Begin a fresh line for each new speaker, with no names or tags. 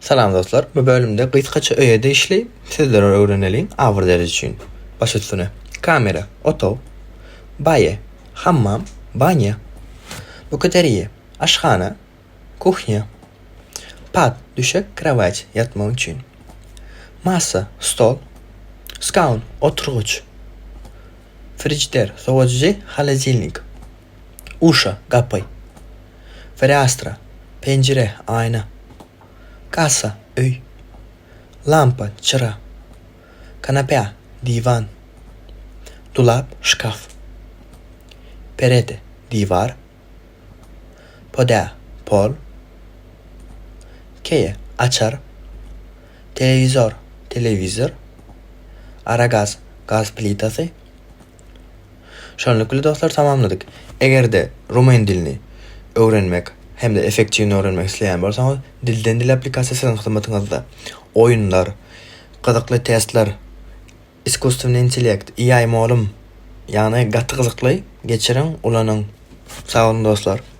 Salam dostlar. Bu bölümde kıskaça öýede işleyip sizlere öğrenelim awr derece üçin. Baş üstüne kamera, oto, baye, hammam, banya, bukateriye, aşkhana, kuhnya, pat, düşek, kravat yatmak üçün, masa, stol, skaun, oturguç, frigider, soğutucu, холодильник, uşa, kapı, fereastra, pencere, ayna, kasa, öy, lampa, çıra, kanapе, divan, dolap, şkaf, perede, divar, poda, pol, keye, açar, televizor, aragaz, gaz plitası. Şonlukly dostlar tamamladık. Egerde rumen dilini öğrenmek hem de efektivini öğrenmek isteyen bolsaňyz dilden dil aplikasiýasynyň hyzmatyňyzda oyunlar, gyzykly testler, iskustywny intellekt, AI molum, ýani gaty gyzykly geçiriň ulanyň. Sag olun dostlar.